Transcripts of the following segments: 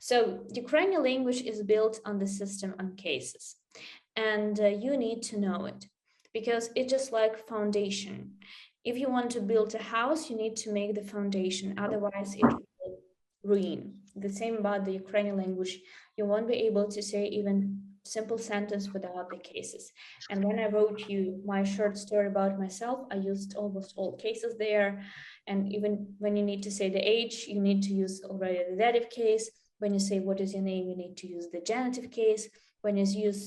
So Ukrainian language is built on the system on cases, and you need to know it because it's just like foundation. If you want to build a house, you need to make the foundation, otherwise it will ruin. The same about the Ukrainian language. You won't be able to say even simple sentence without the cases. And when I wrote you my short story about myself, I used almost all cases there. And even when you need to say the age, you need to use already the dative case. When you say what is your name, you need to use the genitive case. When you use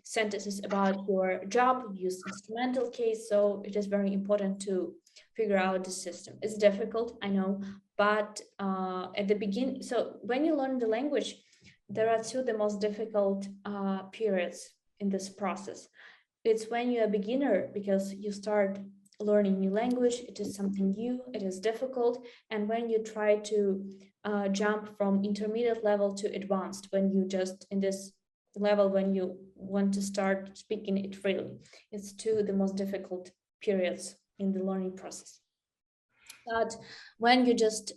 sentences about your job, use instrumental case. So it is very important to figure out the system. It's difficult, I know, but at the beginning, so when you learn the language, there are two the most difficult periods in this process. It's when you're a beginner, because you start learning new language, it is something new, it is difficult, and when you try to jump from intermediate level to advanced, when you just in this level, when you want to start speaking it freely. It's two the most difficult periods in the learning process. But when you just,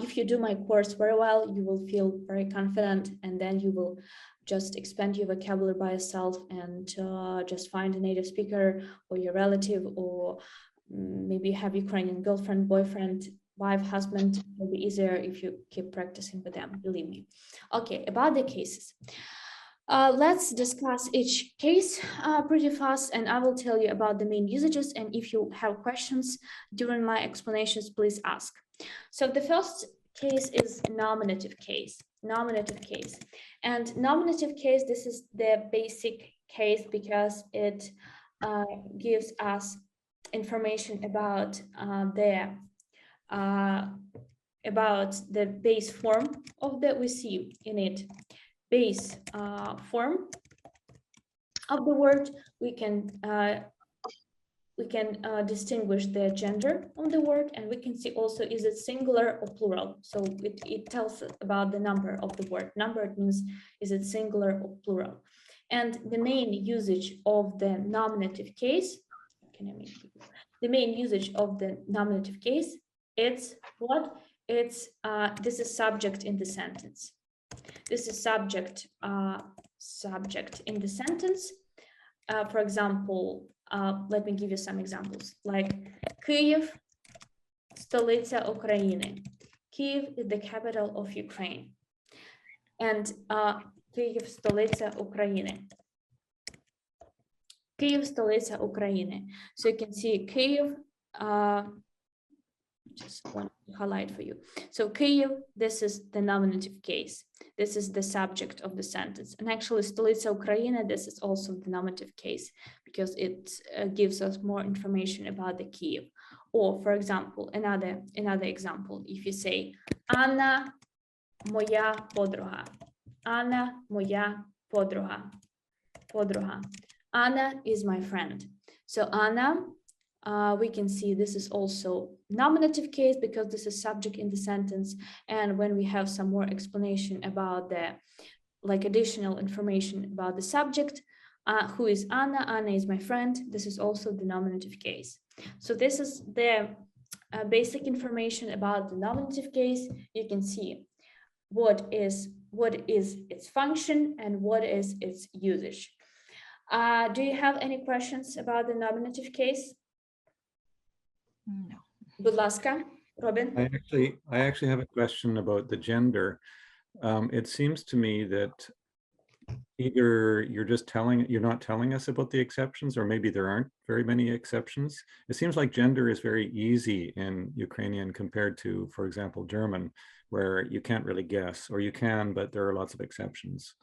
if you do my course very well, you will feel very confident, and then you will just expand your vocabulary by yourself and just find a native speaker or your relative, or maybe have Ukrainian girlfriend, boyfriend, wife, husband. It will be easier if you keep practicing with them, believe me. Okay, about the cases. Let's discuss each case pretty fast, and I will tell you about the main usages. And if you have questions during my explanations, please ask. So the first case is nominative case. Nominative case. And nominative case, this is the basic case because it gives us information about the base form of that we see in it. Base form of the word, we can distinguish the gender of the word, and we can see also is it singular or plural. So it tells us about the number of the word. Number means is it singular or plural. And the main usage of the nominative case, the main usage of the nominative case, it's what? It's this is subject in the sentence. This is subject in the sentence. For example, let me give you some examples. Like Kyiv, столиця України. Kyiv is the capital of Ukraine. And Kyiv, столиця України. Kyiv, столиця України. So you can see Kyiv, just want to highlight for you. So Kyiv, this is the nominative case. This is the subject of the sentence. And actually, Stolica Ukraine, this is also the nominative case because it gives us more information about the Kyiv. Or, for example, another example, if you say, Anna, moja podruga. Anna, moja podruga. Podruga. Anna is my friend. So Anna, we can see this is also nominative case because this is subject in the sentence. And when we have some more explanation about the, like additional information about the subject, who is Anna? Anna is my friend. This is also the nominative case. So this is the basic information about the nominative case. You can see what is its function and what is its usage. Do you have any questions about the nominative case? No. Будь ласка, Robin. I actually have a question about the gender. It seems to me that either you're not telling us about the exceptions, or maybe there aren't very many exceptions. It seems like gender is very easy in Ukrainian compared to, for example, German, where you can't really guess, or you can, but there are lots of exceptions.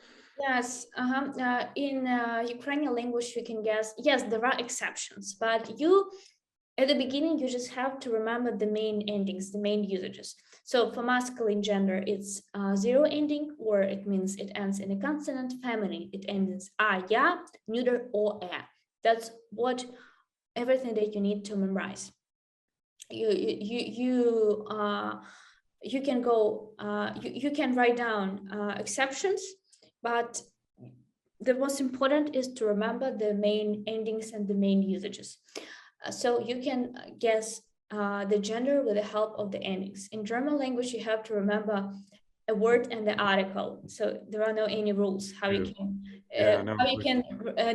Yes, in Ukrainian language, you can guess. Yes, there are exceptions, but at the beginning, you just have to remember the main endings, the main usages. So for masculine gender, it's zero ending, or it means it ends in a consonant. Feminine, it ends a, ya, neuter, or a. That's what everything that you need to memorize. You can go, you can write down exceptions, but the most important is to remember the main endings and the main usages. So you can guess the gender with the help of the endings. In German language, you have to remember a word and the article. So there are no any rules how you can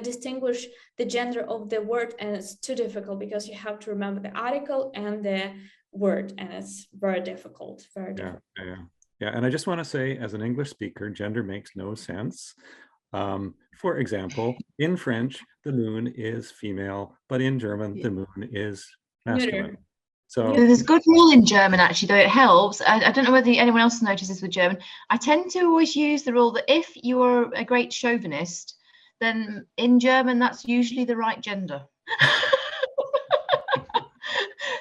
distinguish the gender of the word, and it's too difficult because you have to remember the article and the word, and it's very difficult. Yeah, and I just want to say, as an English speaker, gender makes no sense. For example, in French, the moon is female, but in German, the moon is masculine. So there's a good rule in German, actually, though it helps. I don't know whether anyone else notices with German. I tend to always use the rule that if you are a great chauvinist, then in German, that's usually the right gender.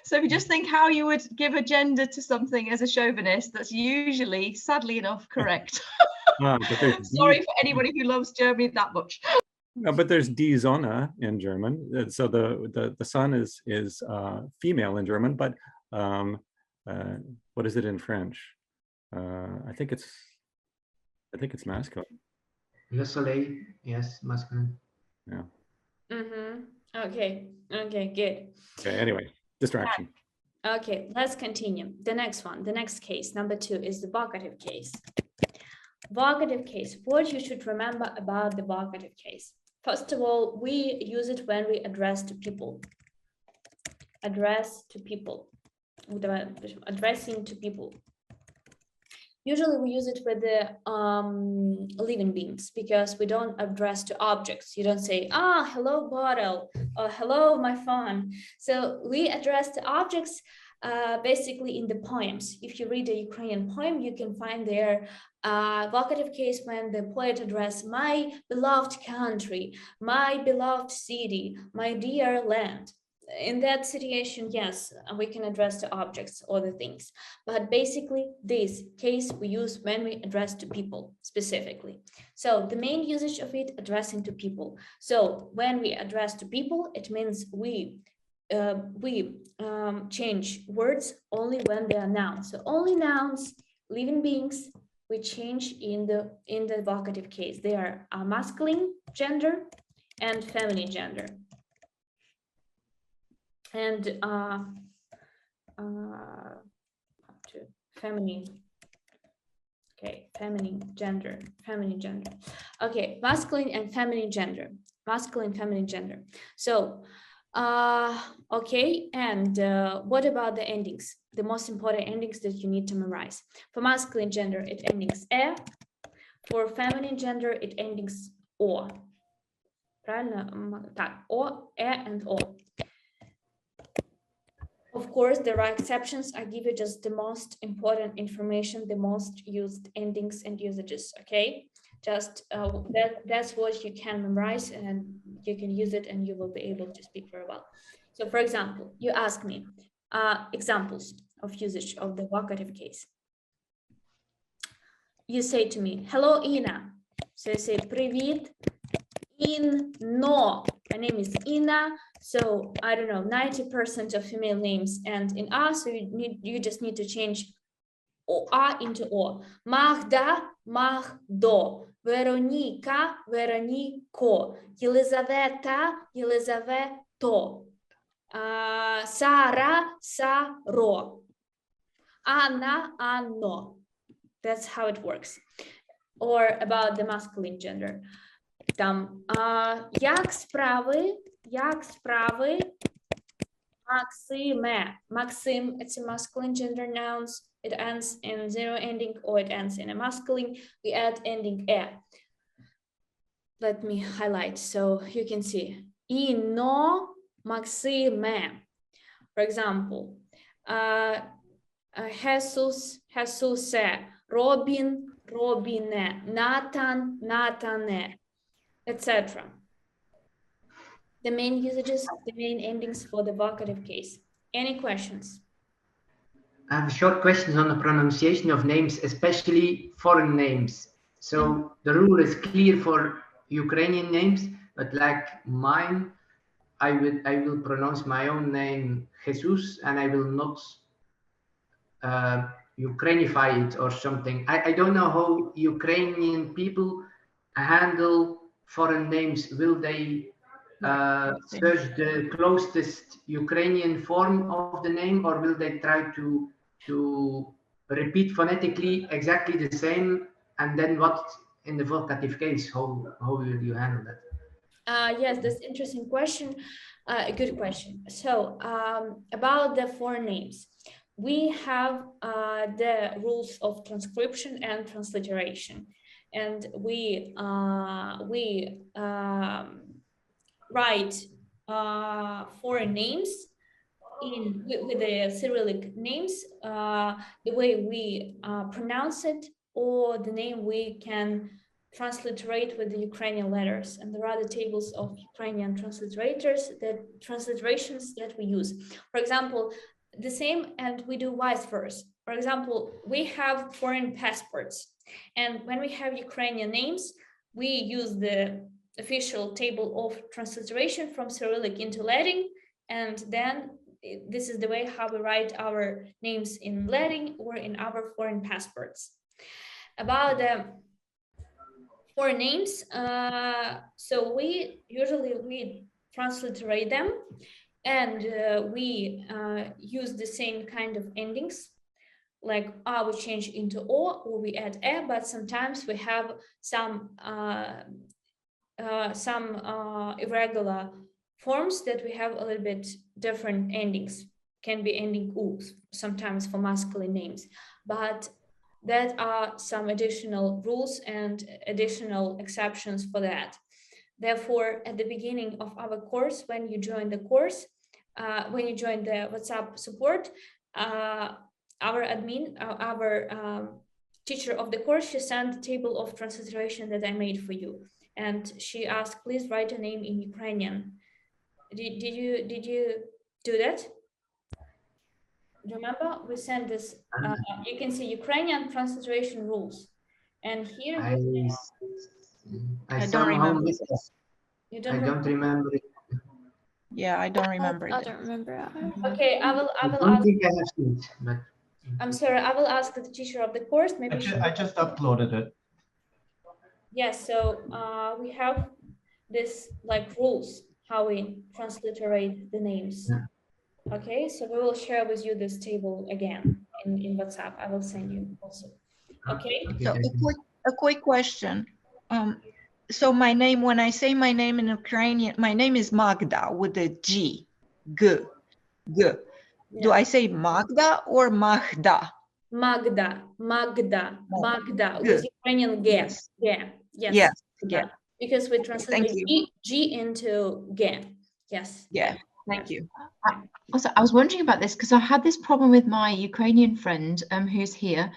So if you just think how you would give a gender to something as a chauvinist, that's usually, sadly enough, correct. Sorry for anybody who loves Germany that much. No, but there's die Sonne in German. So the sun is female in German, but what is it in French? I think it's masculine. Le soleil, yes, masculine. Yeah. Okay, good. Okay, anyway, distraction. Okay, let's continue. The next one, the next case, number 2, is the vocative case. Vocative case, what you should remember about the vocative case. First of all, we use it when we address to people. Address to people. Addressing to people. Usually we use it with the living beings, because we don't address to objects. You don't say, hello bottle, or hello my phone. So we address to objects basically in the poems. If you read a Ukrainian poem, you can find their vocative case when the poet addressed my beloved country, my beloved city, my dear land. In that situation, yes, we can address to objects or the things, but basically this case we use when we address to people specifically. So the main usage of it, addressing to people. So when we address to people, it means we change words only when they are nouns. So only nouns, living beings, we change in the vocative case. They are masculine gender and feminine gender. And feminine. Okay, feminine gender. Okay, masculine and feminine gender. So, okay, and what about the endings? The most important endings that you need to memorize. For masculine gender, it endings e. For feminine gender, it endings o. Правильно? Так, o, e, and o. Of course, there are exceptions. I give you just the most important information, the most used endings and usages, okay? Just that's what you can memorize, and you can use it and you will be able to speak very well. So for example, you ask me examples of usage of the vocative case. You say to me, hello, Ina. So you say, Привіт, Inno. My name is Ina. So I don't know, 90% of female names end in A, so you just need to change A into O. Magda, Magdo. Veronika, Veroniko. Елизавета, Елизавето. Sara, Saro. Anna, Anno. That's how it works. Or about the masculine gender. Там, як справи, Максиме. Maxim, it's a masculine gender nouns. It ends in zero ending, or it ends in a masculine. We add ending e. Let me highlight so you can see. Inno, Maxime. For example, Jesus, Jesuse. Robin, Robine. Nathan, Nathane. Etc. The main usages, the main endings for the vocative case. Any questions? I have short questions on the pronunciation of names, especially foreign names. So the rule is clear for Ukrainian names, but like mine, I will pronounce my own name Jesus, and I will not Ukrainify it or something. I don't know how Ukrainian people handle foreign names. Will they search the closest Ukrainian form of the name, or will they try to repeat phonetically exactly the same, and then what in the vocative case? How will you handle that? Yes, that's an interesting question. A good question. So about the foreign names, we have the rules of transcription and transliteration, and we write foreign names with the Cyrillic names, the way we pronounce it, or the name we can transliterate with the Ukrainian letters. And there are the tables of Ukrainian transliterators, the transliterations that we use. For example, the same, and we do vice versa. For example, we have foreign passports, and when we have Ukrainian names, we use the official table of transliteration from Cyrillic into Latin, and then this is the way how we write our names in Latin or in our foreign passports. About the foreign names, so we usually transliterate them, and we use the same kind of endings, like we change into o, or we add e, but sometimes we have some irregular forms that we have a little bit different endings, can be ending u sometimes for masculine names, but that are some additional rules and additional exceptions for that. Therefore, at the beginning of our course, when you join the course, when you join the WhatsApp support, our admin, our teacher of the course, she sent the table of transliteration that I made for you, and she asked, please write a name in Ukrainian. Did you do that? Remember, we sent this. You can see Ukrainian transliteration rules, and here I don't remember. You I don't remember it. Yeah, I don't remember I it. don't remember. Okay, I will I don't ask. think I have seen it, but I'm sorry. I will ask the teacher of the course. Maybe I just uploaded it. yes. So we have this like rules how we transliterate the names. Yeah. Okay, so we will share with you this table again in WhatsApp. I will send you also. Okay. So a quick question. So my name, when I say my name in Ukrainian, my name is Magda with a G, G. Do I say Magda or Magda? Magda with Ukrainian G. Yes. Yes. Yeah. Because we translate you. G into G. Yes. Yeah. Thank you. Also, I was wondering about this because I had this problem with my Ukrainian friend who's here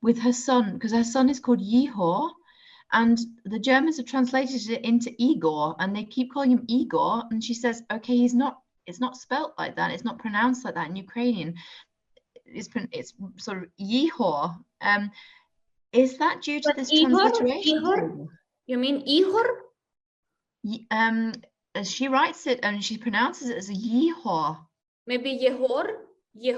with her son, because her son is called Yehor, and the Germans have translated it into Igor, and they keep calling him Igor, and she says, okay, it's not spelt like that, it's not pronounced like that in Ukrainian, it's sort of Yehor. Is that due to this transliteration? Igor? You mean Ihor? She writes it and she pronounces it as a Yehor. Maybe Yehor? Yeah,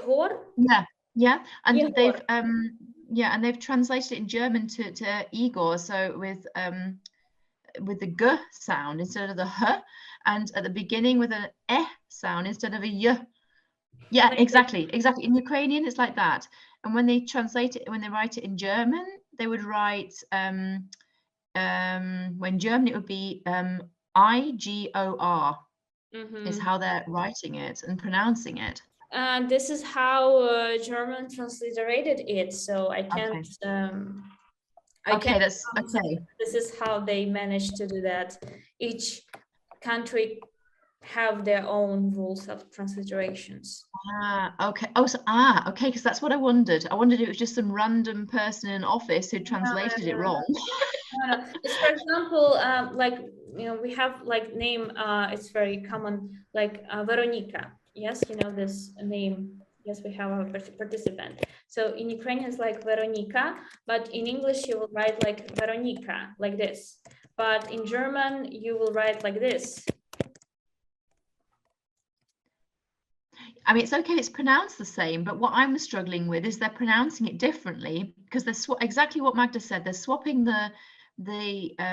and Yehor. they've and they've translated it in German to Igor, so with the g sound instead of the h, and at the beginning with an e sound instead of a y. Yeah, exactly. In Ukrainian it's like that, and when they translate it, when they write it in German, they would write when German it would be IGOR is how they're writing it and pronouncing it. And this is how German transliterated it, so I can't. That's okay. This is how they managed to do that. Each country have their own rules of transliterations. Okay. Okay, because that's what I wondered. I wondered if it was just some random person in an office who translated it wrong. No. It's, for example, like, you know, we have like name, it's very common, like Veronika. Yes, you know this name. Yes, we have a participant. So in Ukrainian it's like Veronika, but in English you will write like Veronika, like this. But in German you will write like this. I mean, it's okay, it's pronounced the same, but what I'm struggling with is they're pronouncing it differently, because they're exactly what Magda said. They're swapping the h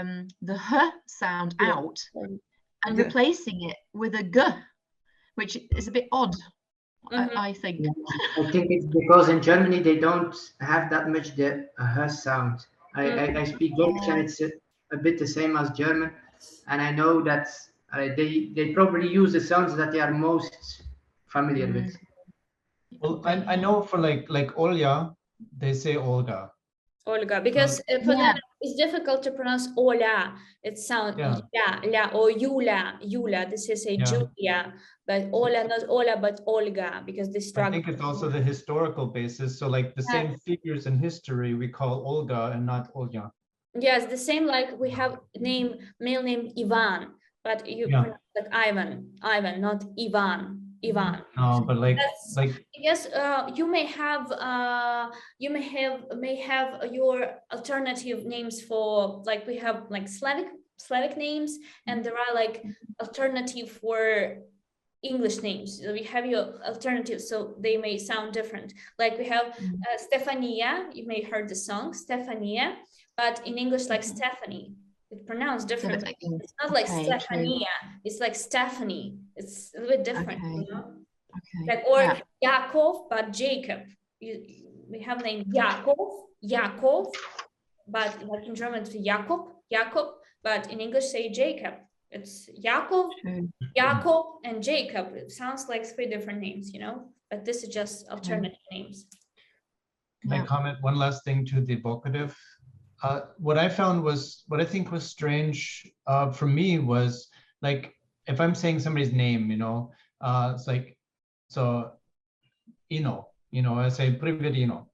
sound out and replacing it with a g, which is a bit odd. I think. I think it's because in Germany they don't have that much the sound. I speak Dutch and it's a bit the same as German, and I know that they probably use the sounds that they are most familiar with. Well, I know for like Olya, they say Olga. Olga, because for them it's difficult to pronounce Ola. It sounds la or Yulia. This is a Julia, but Ola, not Ola, but Olga, because they struggle. I think it's also the historical basis. So like the same figures in history we call Olga and not Olya. Yes, the same like we have male name Ivan, but you pronounce like Ivan, not Ivan. No, but like yes, you may have your alternative names for, like, we have like Slavic names, and there are like alternative for English names. So we have your alternatives, so they may sound different. Like we have Stefania. You may heard the song Stefania, but in English like Stephanie. It's pronounced differently. It's not like Stefania. It's like Stephanie. It's a little bit different, you know? Like, or Yaakov, but Jacob. We have name Yaakov, but like in German it's Jakob, but in English say Jacob. It's Yaakov, and Jacob. It sounds like 3 different names, you know? But this is just alternative names. Can I comment one last thing to the vocative? What I found was, what I think was strange for me was, like, if I'm saying somebody's name, you know, it's like, so, I say Привіт-привіт.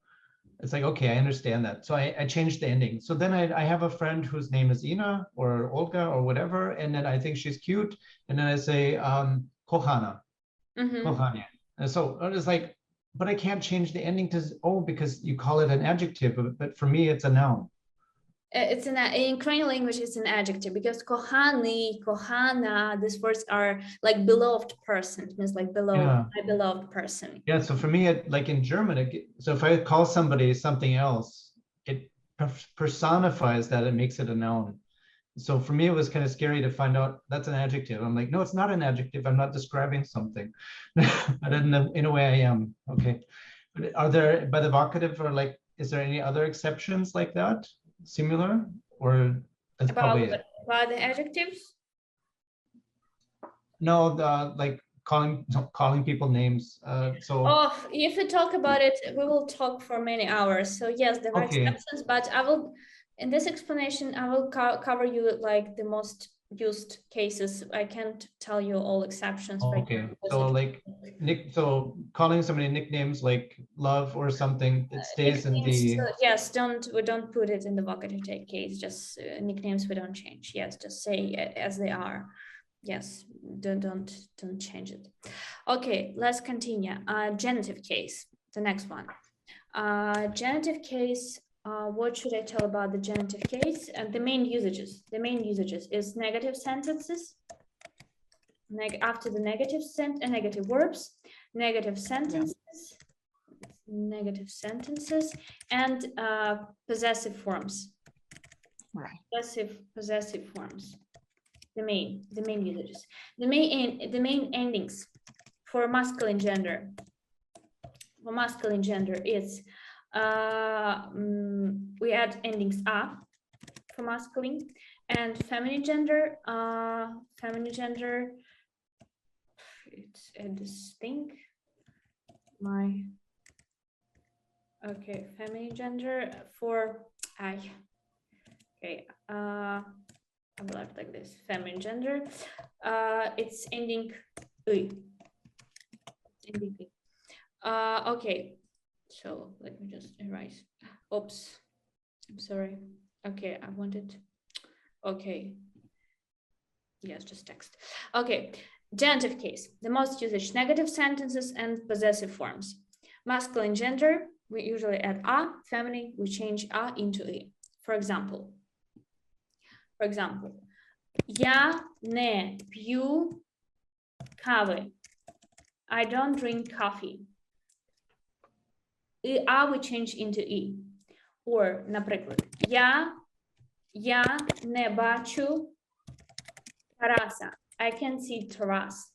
It's like, okay, I understand that. So I changed the ending. So then I have a friend whose name is Ina or Olga or whatever, and then I think she's cute. And then I say, Kohana, Kohania. And so it's like, but I can't change the ending to O because you call it an adjective, but for me, it's a noun. It's in Ukrainian language, it's an adjective, because kohani, kohana, these words are like beloved person. It means like beloved, my beloved person. Yeah, so for me, like in German, so if I call somebody something else, it personifies that, it makes it a noun. So for me, it was kind of scary to find out that's an adjective. I'm like, no, it's not an adjective. I'm not describing something. But in a way I am. Okay. But are there, by the vocative, or like, is there any other exceptions like that? Similar, or that's probably it? About the adjectives? No, the like calling people names. Oh, if we talk about it, we will talk for many hours. So yes, there are exceptions, but I will, in this explanation, I will cover you like the most used cases. I can't tell you all exceptions. Okay, right now, so like so calling somebody nicknames like love or something, it stays in the. Yes, we don't put it in the vocative case. Just nicknames we don't change. Yes, just say as they are. Yes, don't change it. Okay, let's continue. Genitive case, the next one. Genitive case. What should I tell about the genitive case? And the main usages is negative sentences, after the negative verbs, negative sentences, and possessive forms. Right. Possessive forms. The main usages. The main endings for masculine gender. For masculine gender is. We add endings a for masculine, and feminine gender. It's this thing. Feminine gender for I. Okay. I will write like this. Feminine gender. It's ending I. Okay. So let me just erase. Oops, I'm sorry. Okay, I wanted. Okay. Yes, just text. Okay, genitive case. The most usage: negative sentences and possessive forms. Masculine gender, we usually add a. Feminine, we change a into I. For example, я не п'ю кави. I don't drink coffee. I we change into I. Or, наприклад, я не бачу Тараса. I can see Taras.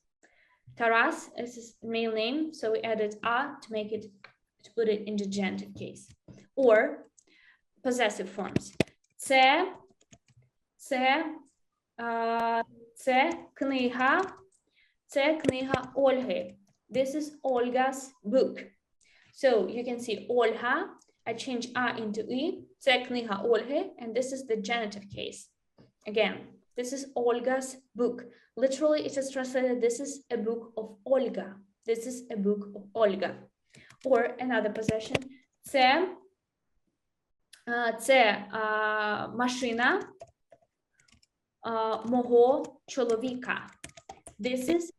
Taras is his male name, so we added a to make it, to put it into genitive case. Or possessive forms. Це книга Ольги. This is Olga's book. So you can see Olga, I change a into i, це книга Ольги, and this is the genitive case. Again, this is Olga's book. Literally, it is translated, this is a book of Olga. This is a book of Olga. Or another possession, це машина мого чоловіка. This is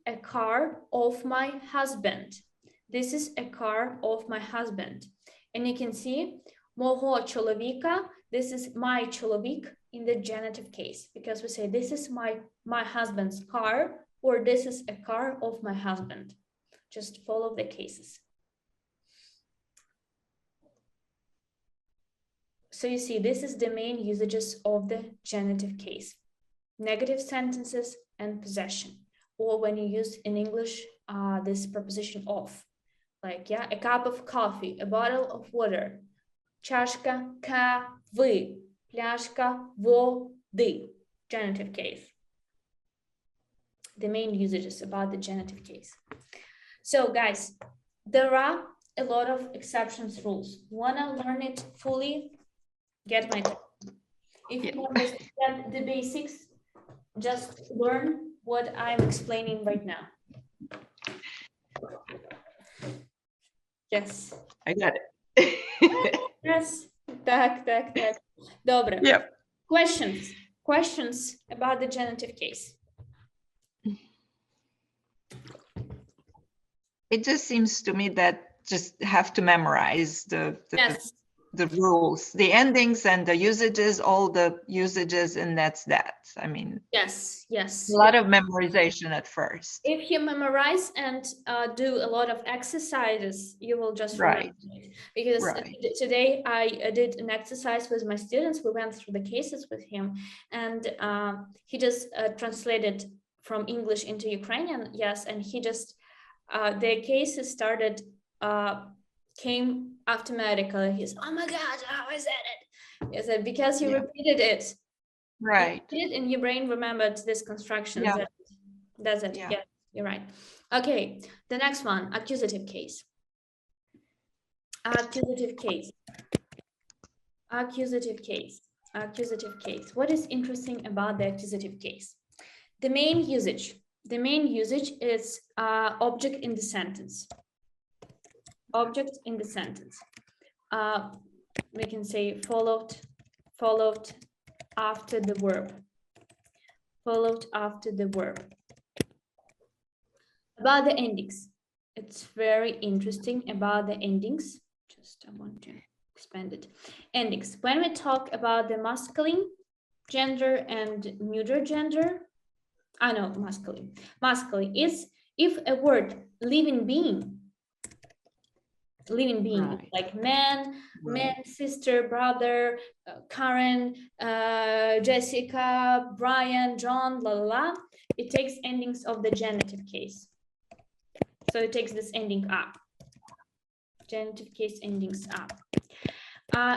a car of my husband. This is a car of my husband. And you can see мого чоловіка, this is my чоловік in the genitive case, because we say this is my husband's car, or this is a car of my husband. Just follow the cases. So you see, this is the main usages of the genitive case. Negative sentences and possession. Or when you use in English, this preposition of. Like, yeah, a cup of coffee, a bottle of water, чашка кави, пляшка води. Genitive case. The main usages about the genitive case. So guys, there are a lot of exceptions rules. Wanna learn it fully? Get my time. If you understand the basics, just learn what I'm explaining right now. Yes. I got it. Yes. Так. Добре. Yep. Questions about the genitive case. It just seems to me that just have to memorize the rules, the endings and the usages, all the usages, and that's that. I mean, yes. A lot of memorization at first. If you memorize and do a lot of exercises, you will just remember it. Because today I did an exercise with my students. We went through the cases with him, and he just translated from English into Ukrainian. Yes, and he just the cases started came automatically. He's, oh my God, how is it? He said, because you repeated it. Right. You did, and your brain remembered this construction. Yeah. That's it. Yeah, you're right. Okay, the next one, accusative case. Accusative case. Accusative case. Accusative case. What is interesting about the accusative case? The main usage is object in the sentence. Object in the sentence. We can say followed after the verb. Followed after the verb. About the endings. It's very interesting about the endings. Just I want to expand it. Endings. When we talk about the masculine gender and neuter gender, masculine. Masculine is if a word living being, right. Like man, sister, brother, Karen, Jessica, Brian, John, it takes endings of the genitive case. So it takes this ending up. Genitive case endings up.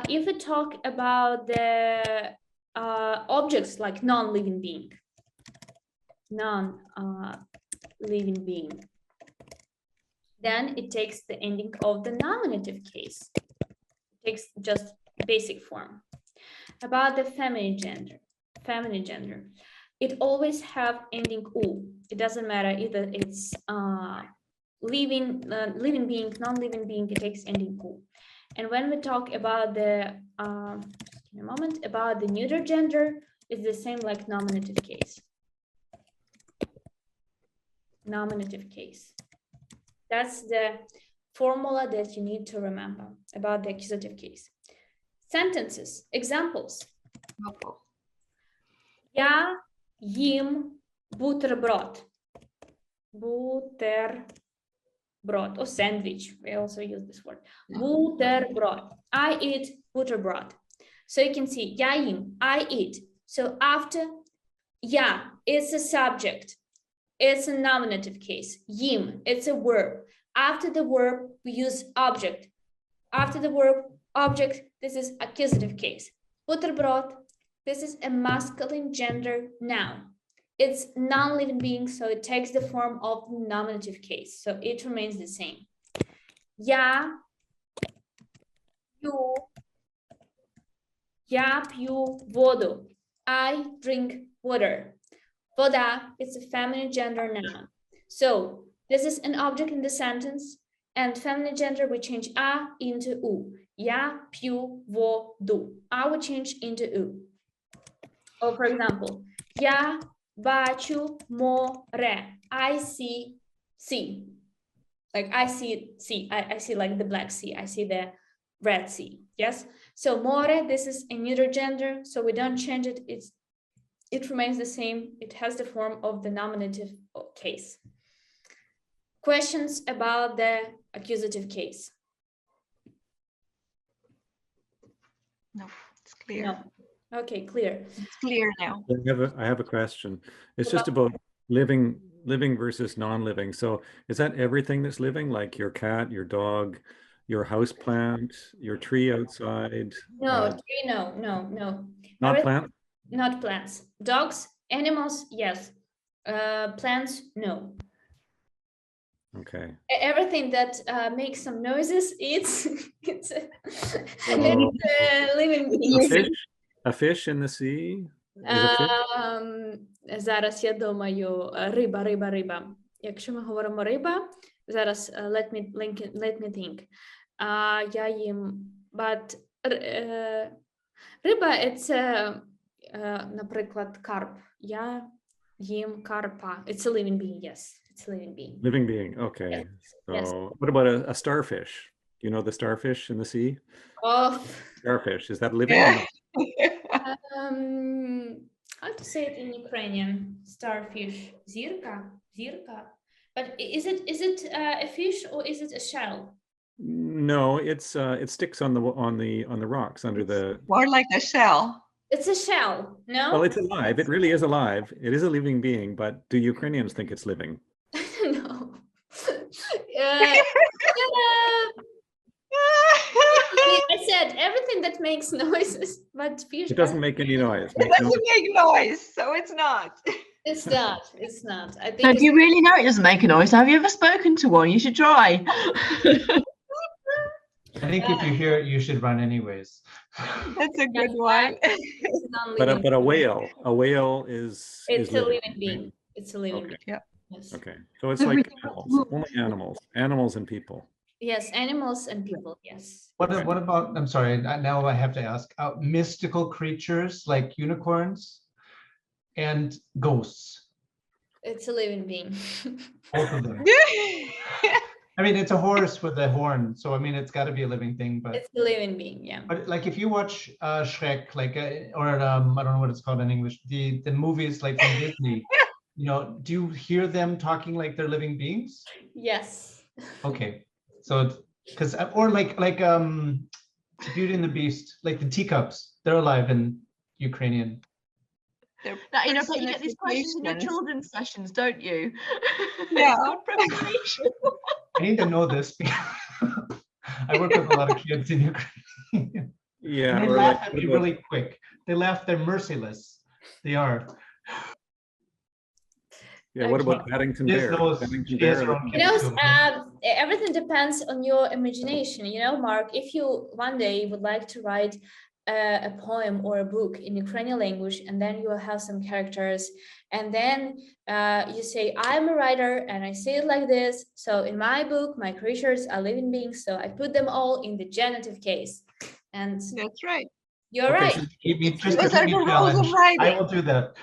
If we talk about the objects like non-living being, living being, then it takes the ending of the nominative case. It takes just basic form. About the feminine gender, it always have ending u. It doesn't matter either it's living being, non-living being, it takes ending u. And when we talk about the about the neuter gender, it's the same like nominative case. Nominative case. That's the formula that you need to remember about the accusative case. Sentences, examples. Я їм бутерброд. Buterbrot or sandwich. We also use this word. Buterbrod. I eat buterbrod. So you can see я їм, I eat. So after я, it's a subject. it's a nominative case. Yim, it's a verb. After the verb, we use object. After the verb, object, this is accusative case. Бутерброд, this is a masculine gender noun. It's non-living being, so it takes the form of the nominative case. So it remains the same. Я пью воду. I drink water. Voda is a feminine gender noun. So this is an object in the sentence, and feminine gender we change a into u. Я пью воду. I will change into u. Or for example, я бачу море. I see sea. Like I see sea. I see like the Black Sea. I see the Red Sea. Yes. So more, this is a neuter gender, so we don't change it. It remains the same. It has the form of the nominative case. Questions about the accusative case? No, it's clear. No. Okay, clear. It's clear now. I have a question. It's just about living versus non-living. So is that everything that's living, like your cat, your dog, your house plant, your tree outside? No, tree, no. Not plants? Not plants. Dogs, animals, yes. Plants, no. Okay. Everything that makes some noises, it's a living being. A fish in the sea? Is a fish? Зараз я думаю, риба. Якщо ми говоримо риба, зараз let me think. Я їм, but риба це, наприклад, карп. Я їм карпа. It's a living being, yes. It's a living being. Living being, okay. Yes. So Yes. what about a starfish? Do you know the starfish in the sea? Oh. Starfish, is that living? Or not? How to say it in Ukrainian? Starfish. Zirka. But is it a fish or is it a shell? No, it sticks on the rocks under the. More like a shell. It's a shell, no? Well, it's alive. It really is alive. It is a living being, but do Ukrainians think it's living? No. I said everything that makes noises, but fish. It doesn't make any noise. It doesn't make noise, so it's not. It's not. I think. So do you really know it doesn't make a noise? Have you ever spoken to one? You should try. I think if you hear it, you should run anyways. That's a good one. But a whale is. It's is a living. living being. It's a living Okay. being. Yeah. Yes. Okay, so it's like animals, only animals and people. Yes, animals and people. Yes. What about, I'm sorry, now I have to ask, mystical creatures like unicorns and ghosts? It's a living being. Both of them. I mean, it's a horse with a horn, so I mean, it's got to be a living thing. But it's a living being, yeah. But like, if you watch Shrek, like, or I don't know what it's called in English, the movies like from Disney, you know, do you hear them talking like they're living beings? Yes. Okay, so because or like Beauty and the Beast, like the teacups, they're alive in Ukrainian. Now, you know, but you get these questions in your children's sessions, don't you? Yeah. Good preparation. I need to know this because I work with a lot of kids in Ukraine. Yeah. And they laugh at me really quick. They laugh, they're merciless. They are. Yeah, what about Paddington Bear? Paddington Bear. You know, everything depends on your imagination. You know, Mark, if you one day would like to write a poem or a book in Ukrainian language, and then you will have some characters, and then you say, I'm a writer, and I say it like this. So in my book, my creatures are living beings, so I put them all in the genitive case. And that's right. You're right. So just Those are the rules of writing. I will do that.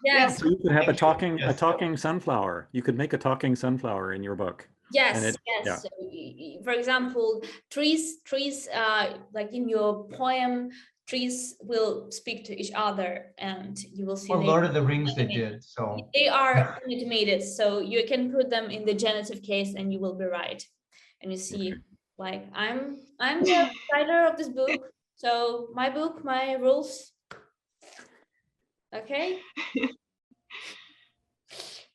Yes. So you could have a talking sunflower. You could make a talking sunflower in your book. Yes, yes. Yeah. So, for example, trees, like in your poem, trees will speak to each other, and you will see. Well, Lord of the Rings, they did. So they are animated, so you can put them in the genitive case, and you will be right. And you see, like I'm the writer of this book, so my book, my rules. Okay.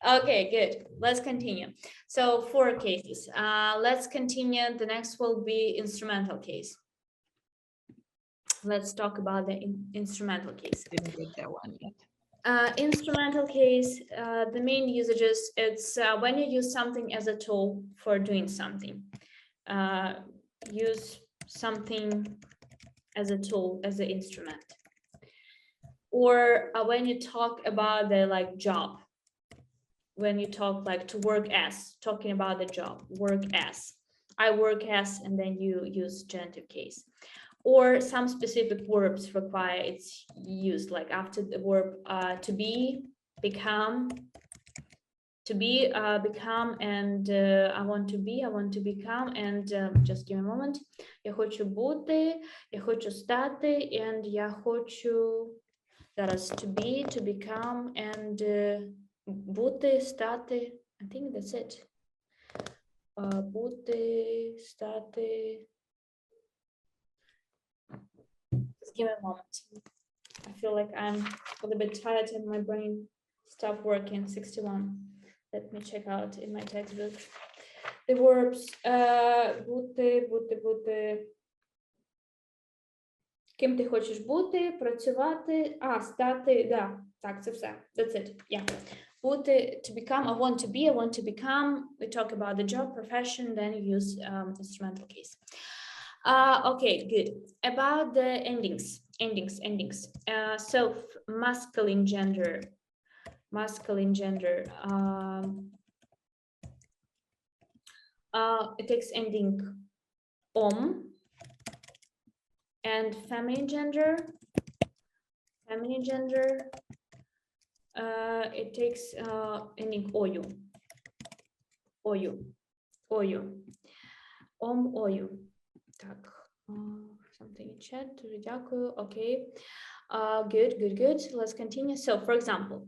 Okay, good. Let's continue. So 4 cases. Let's continue. The next will be instrumental case. Let's talk about the instrumental case. Didn't get that one yet. Instrumental case, the main usages, it's when you use something as a tool for doing something. Use something as a tool, as an instrument. Or when you talk about the like job, when you talk like to work as, talking about the job, work as, I work as, and then you use genitive case. Or some specific verbs require its use, like after the verb to be, become, become, and I want to be, I want to become, and just give me a moment. Я хочу бути, я хочу стати, and я хочу зараз to be, to become, and бути, стати. I think that's it. Бути, стати. Just give me a moment. I feel like I'm a little bit tired and my brain stopped working. 61. Let me check out in my textbook. The verbs бути, бути, бути. Ким ти хочеш бути, працювати, стати, да, так, це все. That's it, yeah. Бути, to become, I want to be, I want to become. We talk about the job, profession, then you use instrumental case. Okay, good. About the endings. So masculine gender. It takes ending and feminine gender. It takes ending oyu. Ою. Так, something in chat. Дякую. Okay. Good. Let's continue. So, for example,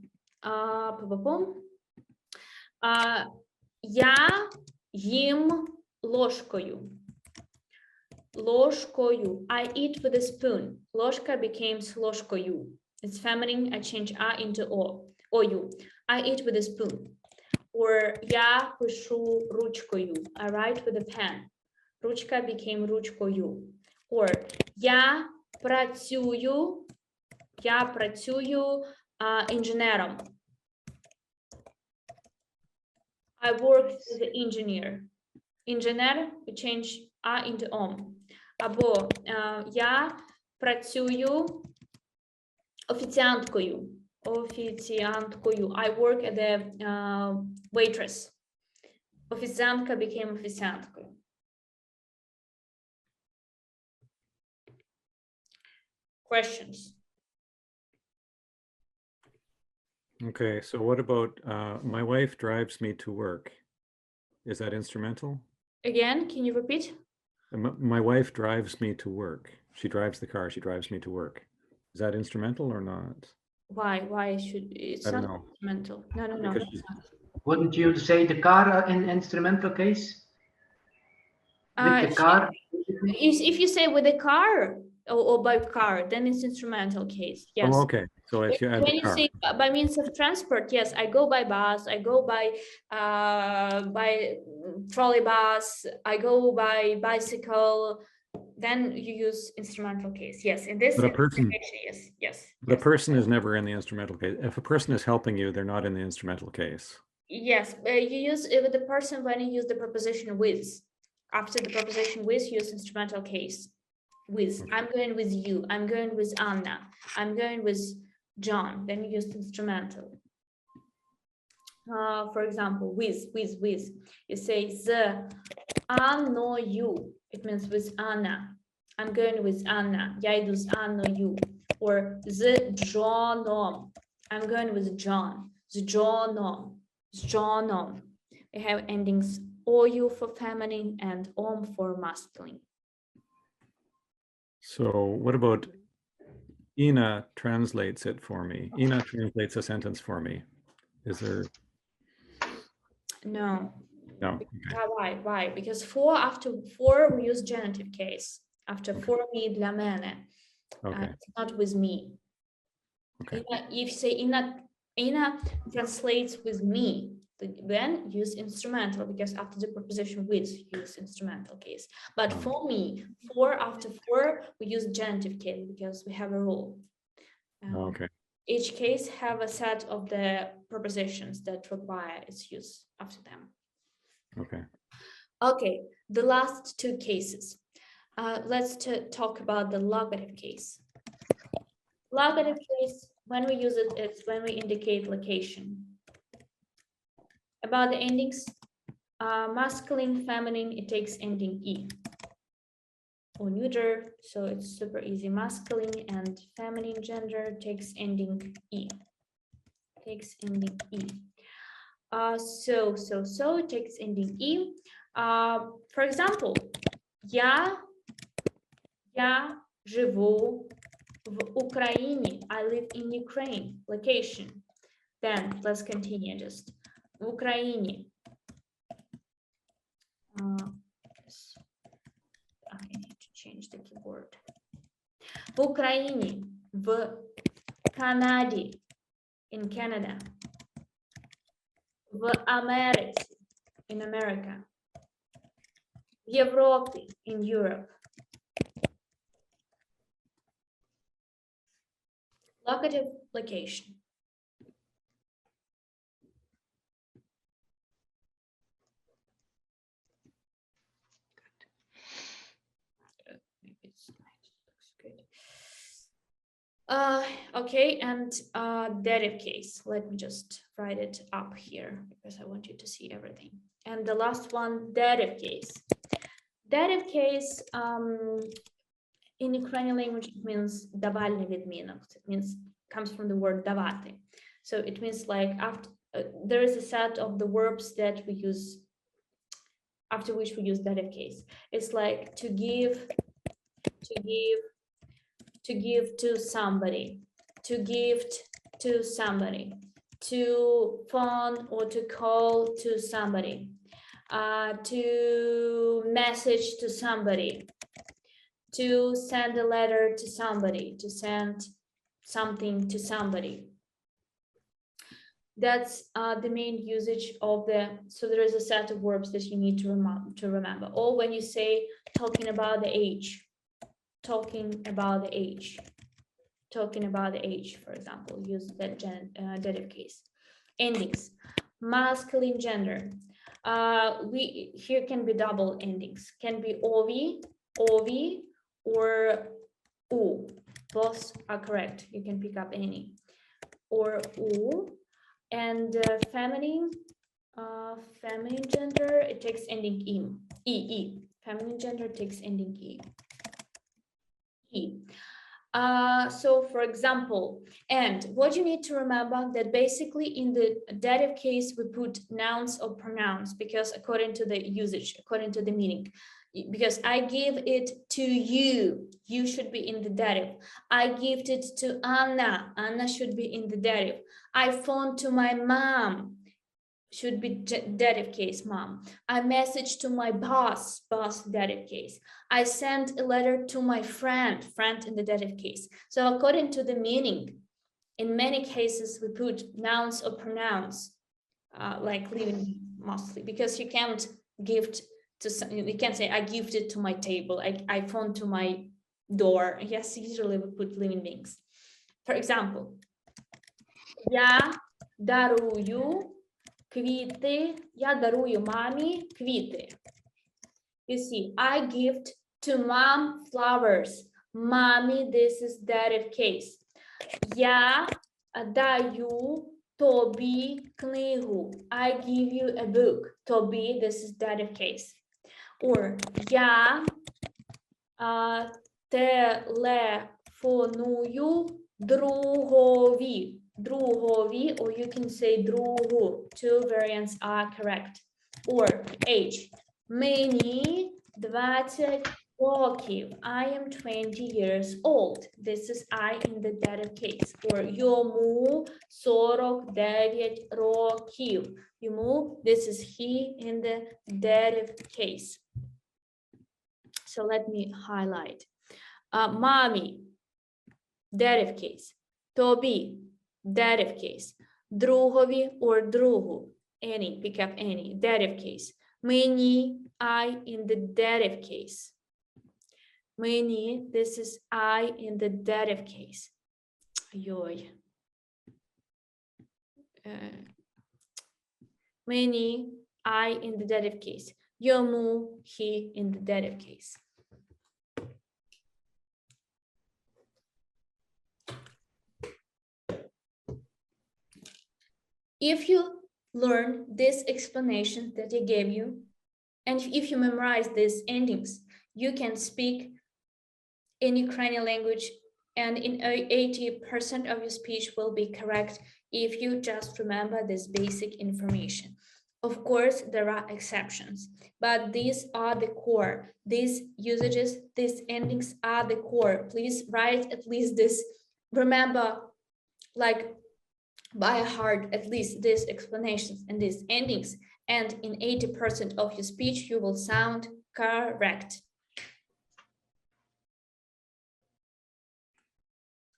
я їм ложкою. I eat with a spoon. Ложка becomes ложкою. It's feminine. I change a into ою. I eat with a spoon. Or я пишу ручкою. I write with a pen. Ручка became ручкою. Or я працюю інженером. I work as an engineer. Інженер, we change a into Або я працюю офіціанткою. I work as a waitress. Офіціантка became офіціанткою. Questions? Okay, so what about my wife drives me to work? Is that instrumental? Again, can you repeat? My wife drives me to work. She drives the car. She drives me to work. Is that instrumental or not? Why should it's I don't not know. instrumental? No. Because she's- Wouldn't you say the car in instrumental case? With the car? If you say with a car or by car, then it's instrumental case. Yes. Oh, okay. So if you add When the you car. say by means of transport, yes, I go by bus, I go by trolley bus, I go by bicycle. Then you use instrumental case. Yes, in this But a person- situation, yes. The person is never in the instrumental case. If a person is helping you, they're not in the instrumental case. Yes, you use it with the person when you use the preposition with. After the preposition with, you use instrumental case. With. I'm going with you. I'm going with Anna. I'm going with John. Then you use instrumental. For example, with. You say the Annою. It means with Anna. I'm going with Anna. Я йду з Анною. Or з Johном. I'm going with John. З Johnom. We have endings ою for feminine and for masculine. So what about Ina translates it for me? Ina translates a sentence for me. Is there? No. No. Okay. Why? Because after for we use genitive case. After for me, для мене. Okay. It's not with me. Okay. If you say Ina Ina translates with me. Then use instrumental, because after the preposition with, use instrumental case. But for me, after for, we use genitive case because we have a rule. Okay. Each case have a set of the prepositions that require its use after them. Okay. Okay, the last two cases. Let's talk about the locative case. Locative case, when we use it, it's when we indicate location. About the endings, masculine, feminine, it takes ending E. Or neuter, so it's super easy. Masculine and feminine gender takes ending E. Takes ending E. So it takes ending E. For example, я живу в Україні. I live in Ukraine. Location. Then let's continue just. В Україні. I need to change the keyboard. В Україні, в Канаді, in Canada, в Америці, in America, в Європі, in Europe. Locative location. Okay, and dative case. Let me just write it up here because I want you to see everything. And the last one, dative case. Dative case in Ukrainian language, it means давальний відмінок. It means comes from the word давати. So it means like after there is a set of the verbs that we use after which we use dative case. It's like to give to somebody, to gift to somebody, to phone or to call to somebody, to message to somebody, to send a letter to somebody, to send something to somebody. That's the main usage of so there is a set of verbs that you need to remember. Or when you say talking about the age, talking about the age, for example, use that dative case. Endings, masculine gender. Here can be double endings, can be ovi, or u. Both are correct. You can pick up any. Or u. And feminine gender, it takes ending e. Feminine gender takes ending e. So for example, and what you need to remember that basically in the dative case we put nouns or pronouns because according to the usage, according to the meaning, because I give it to you, you should be in the dative. I gift it to Anna, Anna should be in the dative. I phoned to my mom, should be dative case, mom. I messaged to my boss, dative case. I sent a letter to my friend in the dative case. So according to the meaning, in many cases we put nouns or pronouns, like living mostly, because you can't gift to, you can't say I gifted to my table, I phoned to my door. Yes, usually we put living beings. For example, я дарую квіти, я дарую мамі квіти. You see, I gift to mom flowers. Mommy, this is dative case. Я даю тобі книгу. I give you a book. Тобі, this is dative case. Or я телефоную другові. Другові, or you can say другу. Two variants are correct. Or age. Мені 20 років. I am 20 years old. This is I in the dative case. Or йому 49 років. Йому, this is he in the dative case. So let me highlight. Mommy, dative case. Тобі, dative case. другові or другу, any, pick up any, dative case. Мені, I in the dative case. Мені, this is I in the dative case. Йой. Мені, I in the dative case. Йому, he in the dative case. If you learn this explanation that I gave you, and if you memorize these endings, you can speak in Ukrainian language, and in 80% of your speech will be correct if you just remember this basic information. Of course, there are exceptions, but these are the core. These usages, these endings are the core. Please write at least this, remember, like by heart, at least these explanations and these endings, and in 80% of your speech, you will sound correct.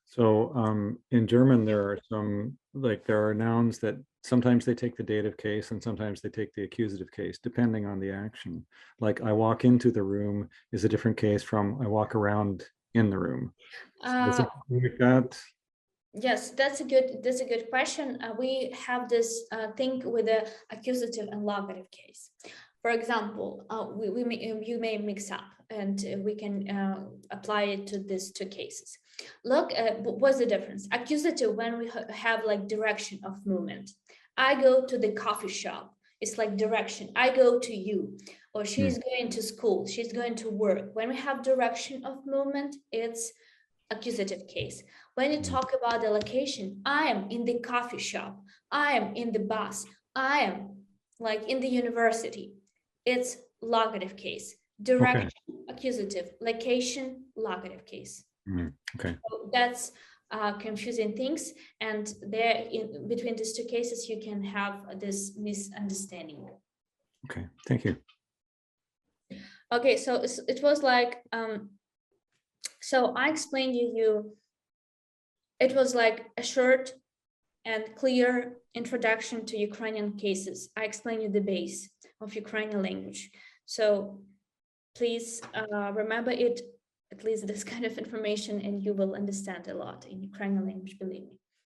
So in German, there are some, like there are nouns that sometimes they take the dative case and sometimes they take the accusative case, depending on the action. Like I walk into the room is a different case from I walk around in the room. So is it like that? Yes, that's a good question. We have this thing with the accusative and logative case. For example, you may mix up, and we can apply it to these two cases. Look, what's the difference? Accusative, when we have like direction of movement. I go to the coffee shop. It's like direction. I go to you, or she's going to school. She's going to work. When we have direction of movement, it's accusative case. When you talk about the location, I am in the coffee shop. I am in the bus. I am like in the university. It's logative case. Direction, accusative, location, logative case. Okay. So that's confusing things, and there in between these two cases you can have this misunderstanding. Okay, thank you. Okay, so it was like so I explained you it was like a short and clear introduction to Ukrainian cases. I explained you the base of Ukrainian language, so please remember it, at least this kind of information, and you will understand a lot in Ukrainian language, believe me.